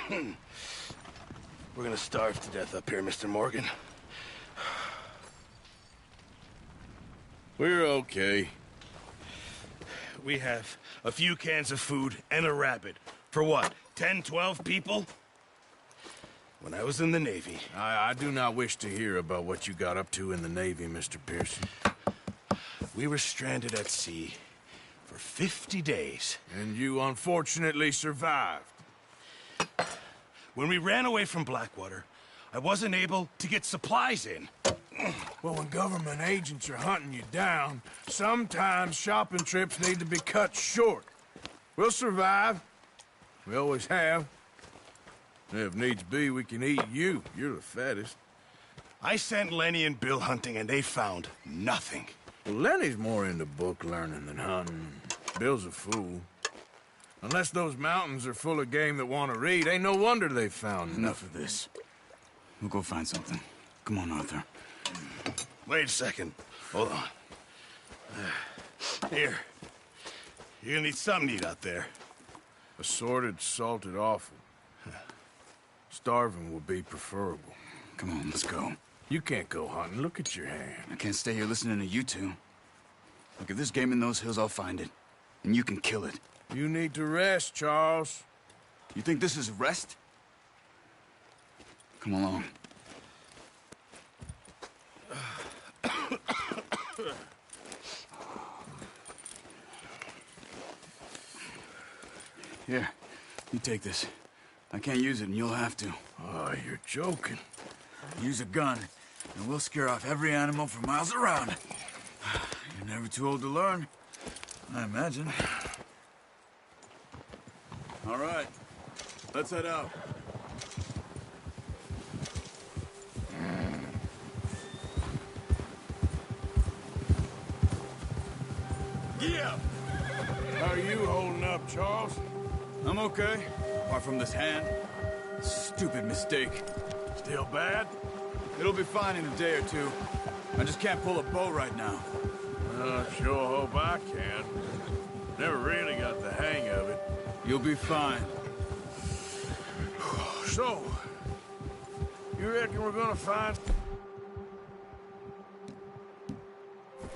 We're gonna starve to death up here, Mr. Morgan. We're okay. We have a few cans of food and a rabbit. For what, 10, 12 people? When I was in the Navy... I do not wish to hear about what you got up to in the Navy, Mr. Pearson. We were stranded at sea for 50 days. And you unfortunately survived. When we ran away from Blackwater, I wasn't able to get supplies in. Well, when government agents are hunting you down, sometimes shopping trips need to be cut short. We'll survive. We always have. If needs be, we can eat you. You're the fattest. I sent Lenny and Bill hunting, and they found nothing. Well, Lenny's more into book learning than hunting. Bill's a fool. Unless those mountains are full of game that want to read, ain't no wonder they've found Enough of this. We'll go find something. Come on, Arthur. Wait a second. Hold on. Here. You're gonna need something to eat out there. Assorted, salted offal. Starving will be preferable. Come on, let's go. You can't go hunting. Look at your hand. I can't stay here listening to you two. Look, if there's game in those hills, I'll find it. And you can kill it. You need to rest, Charles. You think this is rest? Come along. Here, you take this. I can't use it, and you'll have to. Oh, you're joking. Use a gun, and we'll scare off every animal for miles around. You're never too old to learn, I imagine. All right, let's head out. Yeah! How are you holding up, Charles? I'm okay, apart from this hand. Stupid mistake. Still bad? It'll be fine in a day or two. I just can't pull a bow right now. Sure hope I can. Never really got the hang of it. You'll be fine. So, you reckon we're gonna find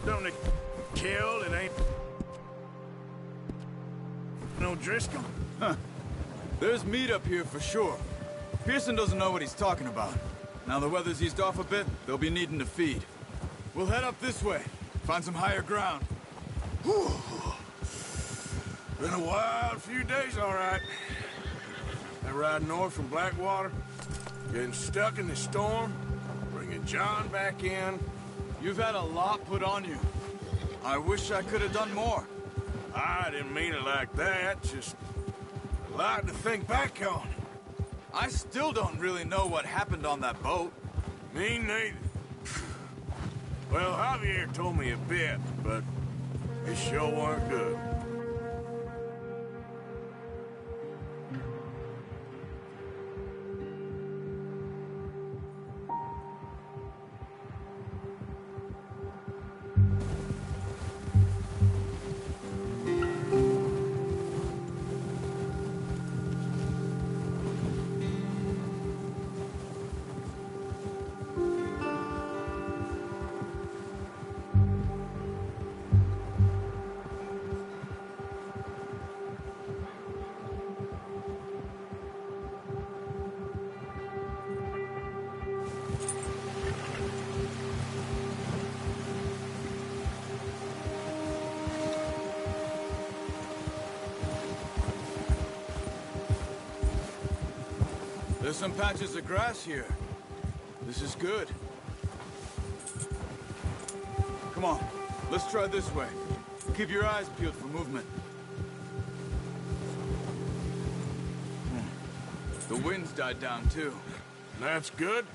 something to kill and ain't no Driscoll? Huh. There's meat up here for sure. Pearson doesn't know what he's talking about. Now the weather's eased off a bit, they'll be needing to feed. We'll head up this way, find some higher ground. Whew. Been a wild few days, all right. That ride north from Blackwater, getting stuck in the storm, bringing John back in. You've had a lot put on you. I wish I could have done more. I didn't mean it like that, just a lot to think back on. I still don't really know what happened on that boat. Me neither. Well, Javier told me a bit, but it sure weren't good. There's some patches of grass here. This is good. Come on, let's try this way. Keep your eyes peeled for movement. The wind's died down too. That's good.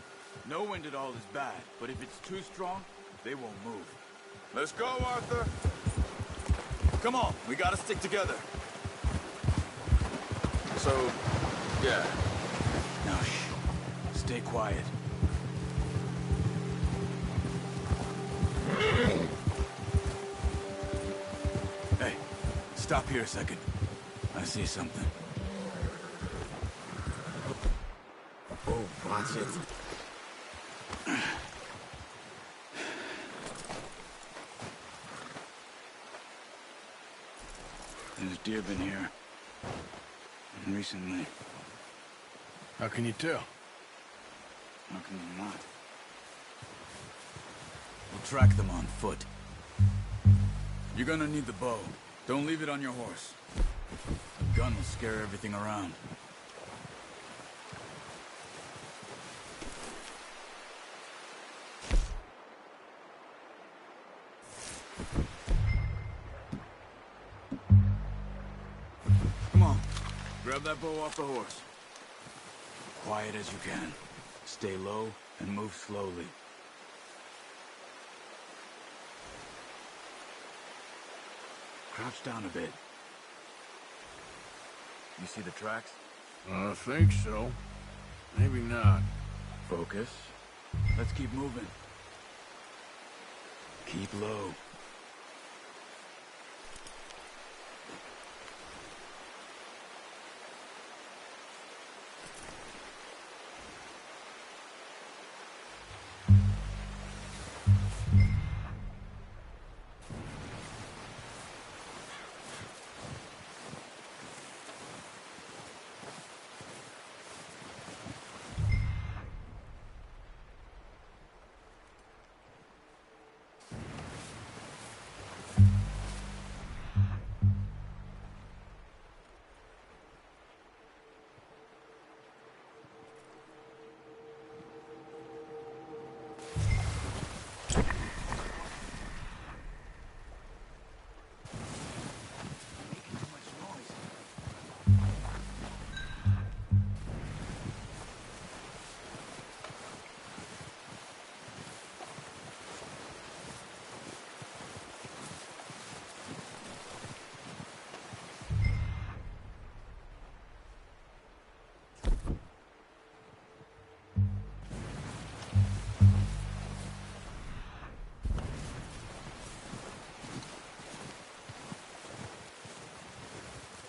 No wind at all is bad, but if it's too strong, they won't move. Let's go, Arthur! Come on, we gotta stick together. So, yeah. Now, shh. Stay quiet. Hey, stop here a second. I see something. Oh, watch it. There's deer been here. Recently. How can you tell? How can you not? We'll track them on foot. You're gonna need the bow. Don't leave it on your horse. The gun will scare everything around. Come on. Grab that bow off the horse. Quiet as you can. Stay low and move slowly. Crouch down a bit. You see the tracks? I think so. Maybe not. Focus. Let's keep moving. Keep low.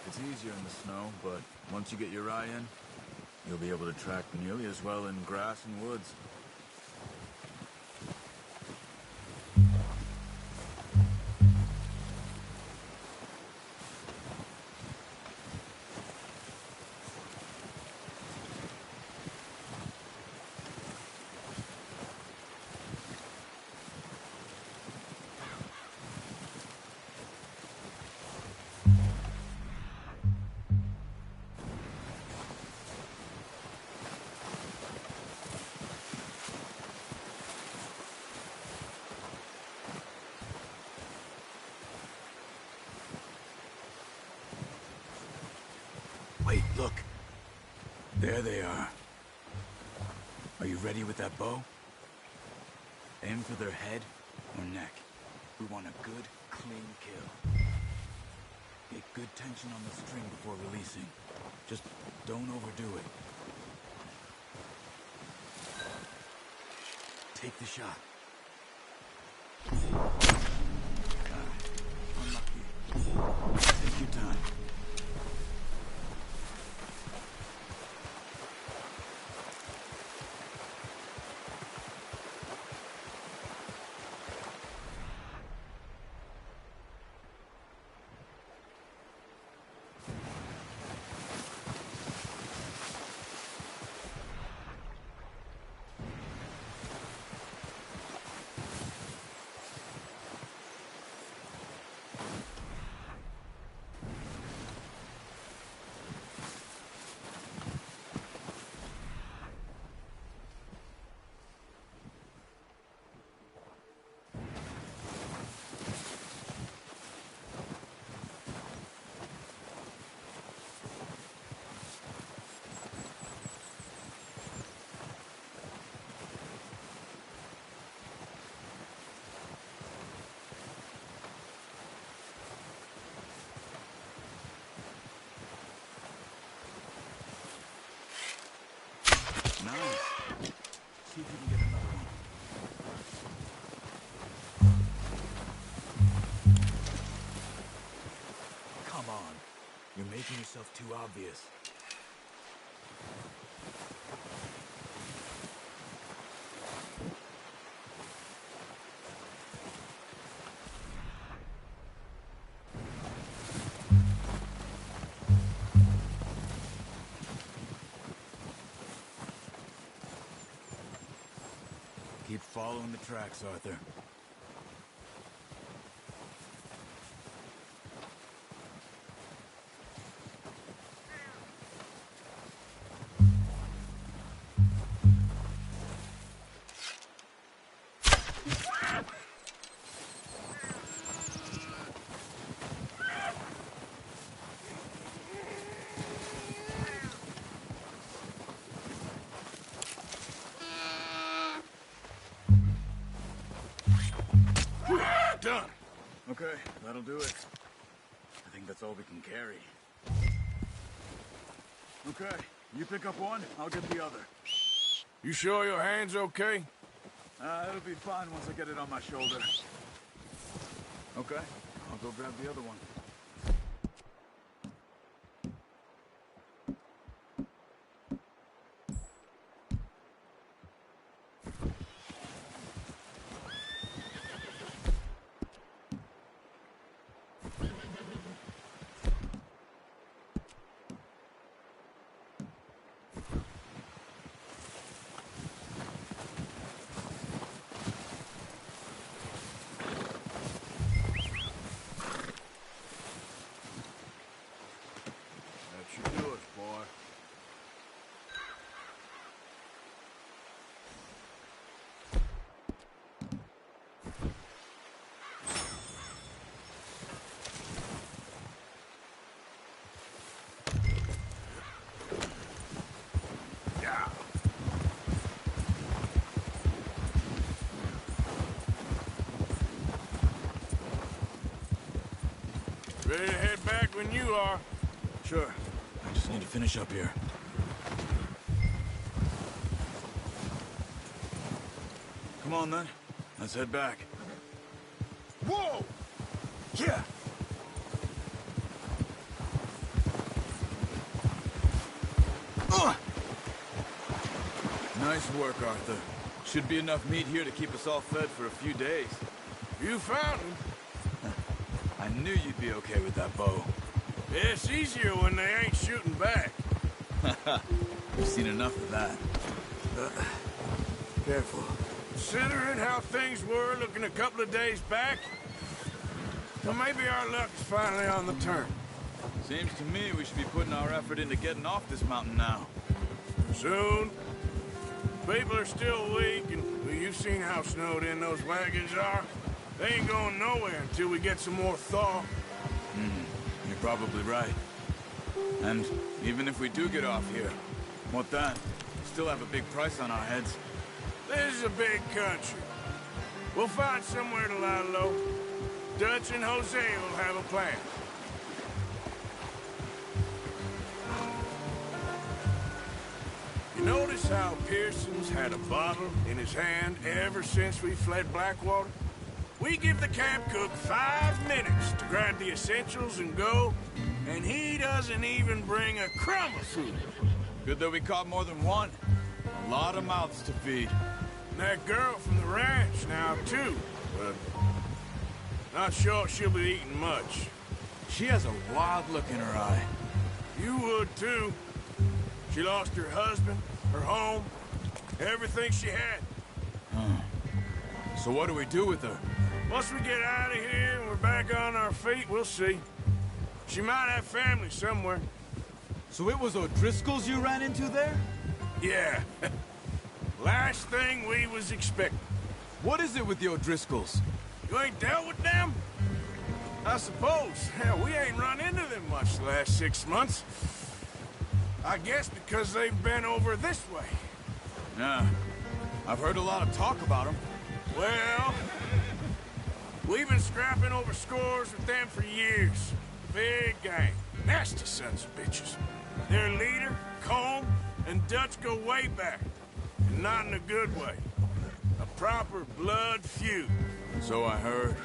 It's easier in the snow, but once you get your eye in, you'll be able to track nearly as well in grass and woods. Wait, look. There they are. Are you ready with that bow? Aim for their head or neck. We want a good, clean kill. Get good tension on the string before releasing. Just don't overdo it. Take the shot. Unlucky. Take your time. Nice. See if you can get another one. Come on. You're making yourself too obvious. Keep following the tracks, Arthur. Done. Okay, that'll do it. I think that's all we can carry. Okay, you pick up one, I'll get the other. You sure your hand's okay? It'll be fine once I get it on my shoulder. Okay, I'll go grab the other one. That should do it, boy. Yeah. Ready to head back when you are. Sure. I just need to finish up here. Come on, then. Let's head back. Whoa! Yeah! Nice work, Arthur. Should be enough meat here to keep us all fed for a few days. You found him. I knew you'd be okay with that bow. It's easier when they ain't shooting back. We've seen enough of that. Careful. Considering how things were looking a couple of days back, well, maybe our luck is finally on the turn. Seems to me we should be putting our effort into getting off this mountain now. Soon. People are still weak, and well, you've seen how snowed in those wagons are. They ain't going nowhere until we get some more thaw. You're probably right. And even if we do get off here, what then? Still have a big price on our heads. This is a big country. We'll find somewhere to lie low. Dutch and Jose will have a plan. You notice how Pearson's had a bottle in his hand ever since we fled Blackwater? We give the camp cook 5 minutes to grab the essentials and go, and he doesn't even bring a crumb of food. Good that we caught more than one. A lot of mouths to feed. And that girl from the ranch now, too, but not sure she'll be eating much. She has a wild look in her eye. You would, too. She lost her husband, her home, everything she had. So what do we do with her? Once we get out of here and we're back on our feet, we'll see. She might have family somewhere. So it was O'Driscoll's you ran into there? Yeah. Last thing we was expecting. What is it with the O'Driscolls? You ain't dealt with them? I suppose. Hell, we ain't run into them much the last 6 months. I guess because they've been over this way. Yeah. I've heard a lot of talk about them. Well, we've been scrapping over scores with them for years. Big gang. Nasty sons of bitches. Their leader, Combe, and Dutch go way back. And not in a good way. A proper blood feud. So I heard.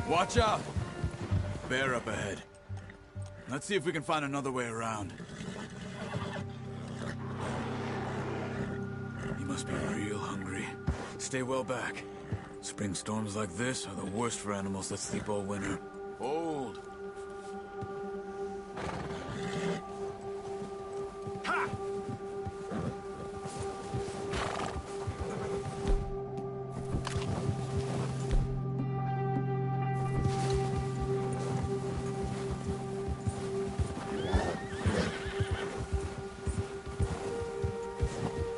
Watch out! Bear up ahead. Let's see if we can find another way around. You must be real hungry. Stay well back. Spring storms like this are the worst for animals that sleep all winter. Hold. Ha!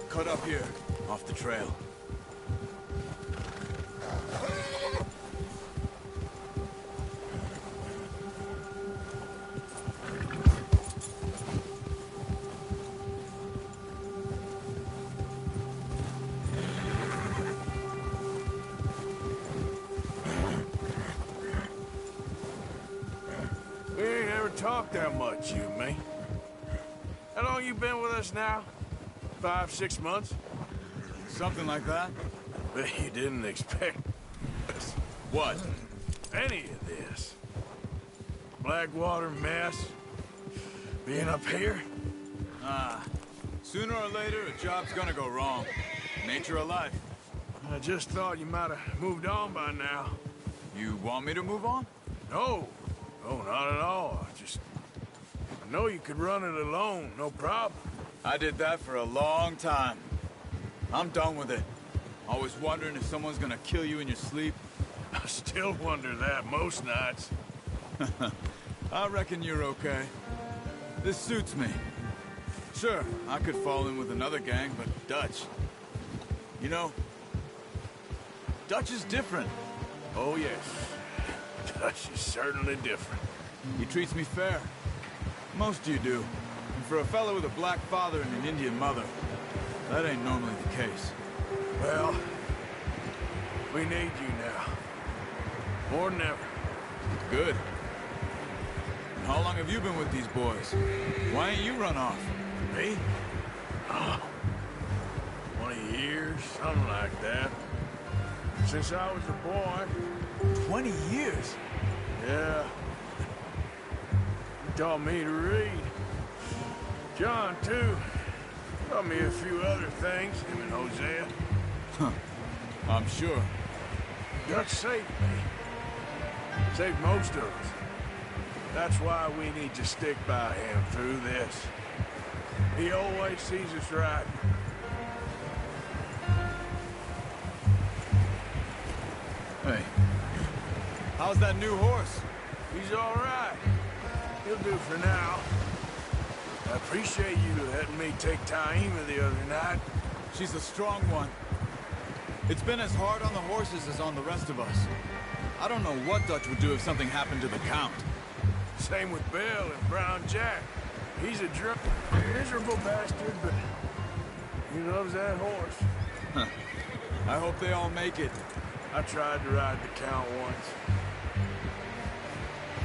Cut up here. off the trail. We ain't ever talked that much, you and me. How long you been with us now? 5, 6 months? Something like that? Bet you didn't expect this. What? Any of this. Blackwater mess. Being up here? Sooner or later, a job's gonna go wrong. Nature of life. I just thought you might have moved on by now. You want me to move on? No. No, not at all. I know you could run it alone, no problem. I did that for a long time. I'm done with it. Always wondering if someone's gonna kill you in your sleep. I still wonder that most nights. I reckon you're okay. This suits me. Sure, I could fall in with another gang, but Dutch... You know, Dutch is different. Oh, yes. Dutch is certainly different. He treats me fair. Most of you do. And for a fellow with a black father and an Indian mother, that ain't normally the case. Well, we need you now. More than ever. Good. And how long have you been with these boys? Why ain't you run off? Me? Oh, 20 years, something like that. Since I was a boy. 20 years? Yeah. He taught me to read. John, too. Taught me a few other things, him and Hosea. Huh. I'm sure. Dutch saved me. Saved most of us. That's why we need to stick by him through this. He always sees us right. Hey. How's that new horse? He's all right. He'll do for now. I appreciate you letting me take Taima the other night. She's a strong one. It's been as hard on the horses as on the rest of us. I don't know what Dutch would do if something happened to the Count. Same with Bill and Brown Jack. He's a drunk, miserable bastard, but he loves that horse. Huh. I hope they all make it. I tried to ride the Count once.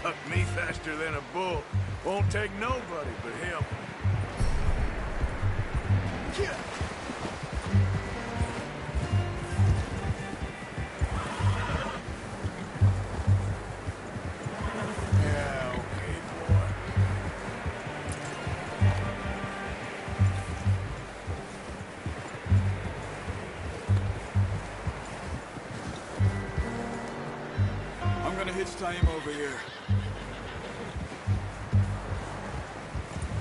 Hucked me faster than a bull. Won't take nobody but him. Yeah. Yeah, okay, boy. I'm gonna hitch Taima over here.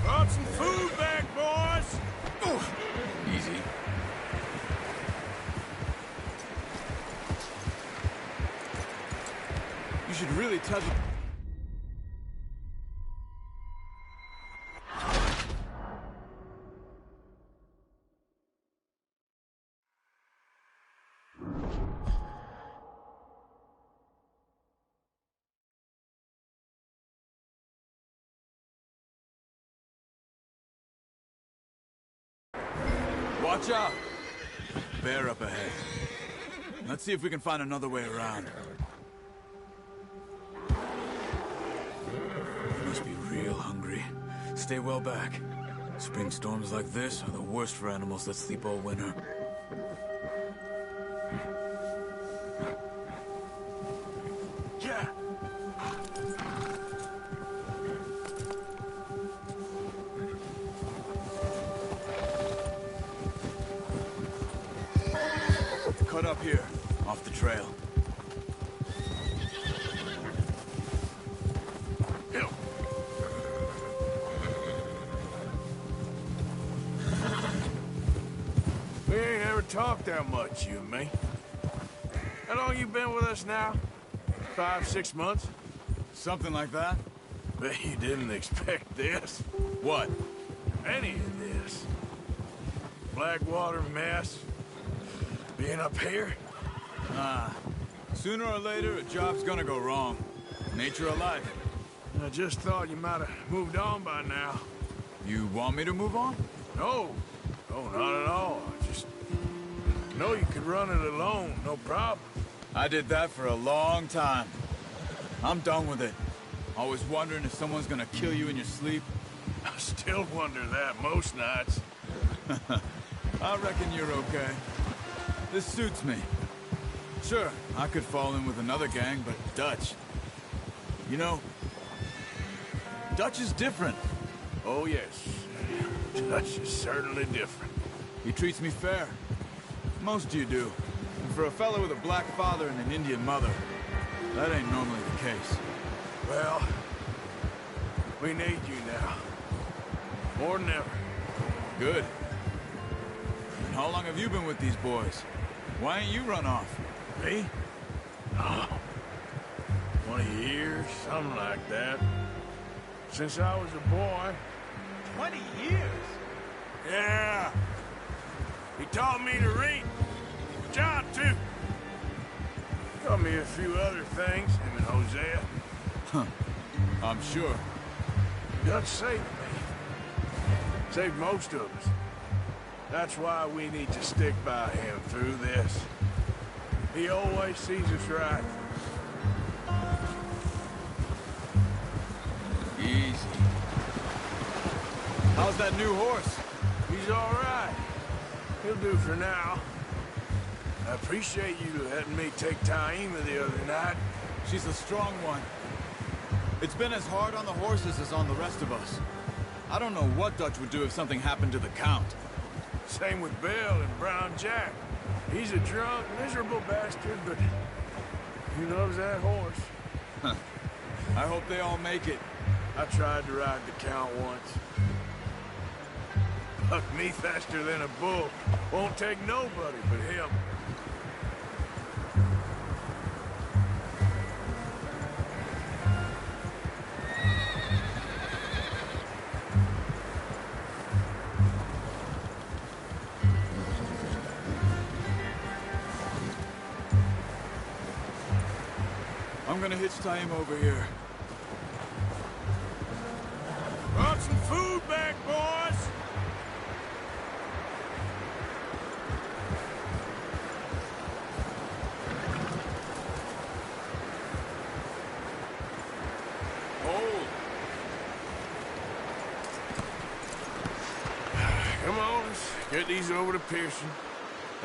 Brought some food back, boys! Easy. You should really touch it. Watch out! Bear up ahead. Let's see if we can find another way around. You must be real hungry. Stay well back. Spring storms like this are the worst for animals that sleep all winter. Yeah. Cut up here, off the trail. Bill. We ain't ever talked that much, you and me. How long you been with us now? 5, 6 months? Something like that? Bet you didn't expect this. What? Any of this. Blackwater mess. being up here? Sooner or later, a job's gonna go wrong. Nature of life. I just thought you might have moved on by now. You want me to move on? No. No, not at all. I just know you could run it alone, no problem. I did that for a long time. I'm done with it. Always wondering if someone's gonna kill you in your sleep. I still wonder that most nights. I reckon you're okay. This suits me. Sure, I could fall in with another gang, but Dutch... You know, Dutch is different. Oh, yes. Dutch is certainly different. He treats me fair. Most of you do. And for a fellow with a black father and an Indian mother, that ain't normally the case. Well, we need you now. More than ever. Good. And how long have you been with these boys? Why ain't you run off? Me? Oh, 20 years, something like that. Since I was a boy. 20 years? Yeah. He taught me to read. John, too. Taught me a few other things, him and Hosea. Huh. I'm sure. Dutch saved me. Saved most of us. That's why we need to stick by him through this. He always sees us right. Easy. How's that new horse? He's all right. He'll do for now. I appreciate you letting me take Taima the other night. She's a strong one. It's been as hard on the horses as on the rest of us. I don't know what Dutch would do if something happened to the Count. Same with Bill and Brown Jack. He's a drunk, miserable bastard, but he loves that horse. Huh. I hope they all make it. I tried to ride the Count once. Bucked me faster than a bull. Won't take nobody but him. I'm gonna hitch Taima over here. Brought some food back, boys! Hold. Come on, let's get these over to Pearson.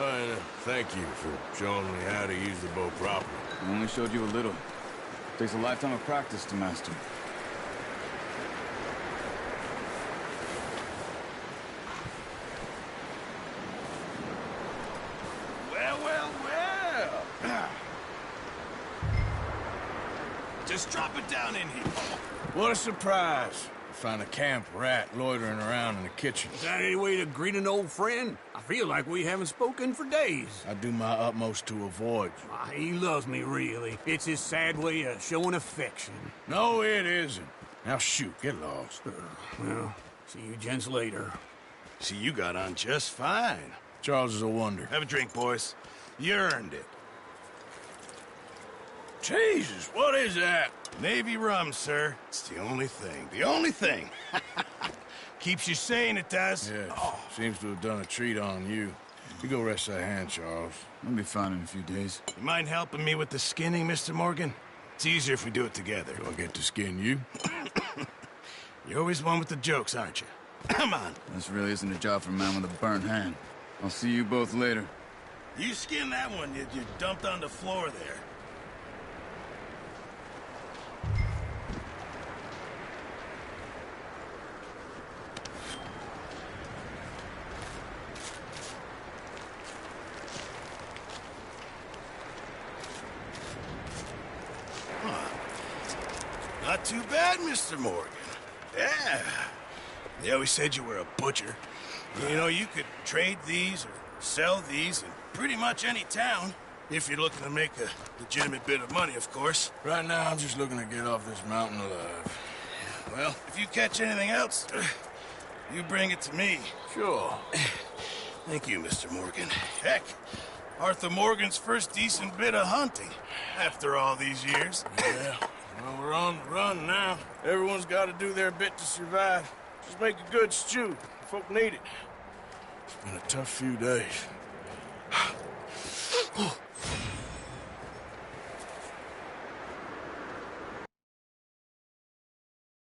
And thank you for showing me how to use the bow properly. I only showed you a little. Takes a lifetime of practice to master. Well. Just drop it down in here. What a surprise. Find a camp rat loitering around in the kitchen. Is that any way to greet an old friend? I feel like we haven't spoken for days. I do my utmost to avoid you. Ah, he loves me, really. It's his sad way of showing affection. No, it isn't. Now shoot, get lost. Well, see you gents later. See, you got on just fine. Charles is a wonder. Have a drink, boys. You earned it. Jesus, what is that? Navy rum, sir. It's the only thing. The only thing. Keeps you sane, it does. Yeah, seems to have done a treat on you. You go rest that hand, Charles. I'll be fine in a few days. You mind helping me with the skinning, Mr. Morgan? It's easier if we do it together. Do I get to skin you? You're always one with the jokes, aren't you? Come on. This really isn't a job for a man with a burnt hand. I'll see you both later. You skin that one you dumped on the floor there. Not too bad, Mr. Morgan. Yeah. They always said you were a butcher. You know, you could trade these or sell these in pretty much any town. If you're looking to make a legitimate bit of money, of course. Right now, I'm just looking to get off this mountain alive. Well, if you catch anything else, you bring it to me. Sure. Thank you, Mr. Morgan. Heck, Arthur Morgan's first decent bit of hunting after all these years. Yeah, well, we're on the run now. Everyone's got to do their bit to survive. Just make a good stew. Folk need it. It's been a tough few days.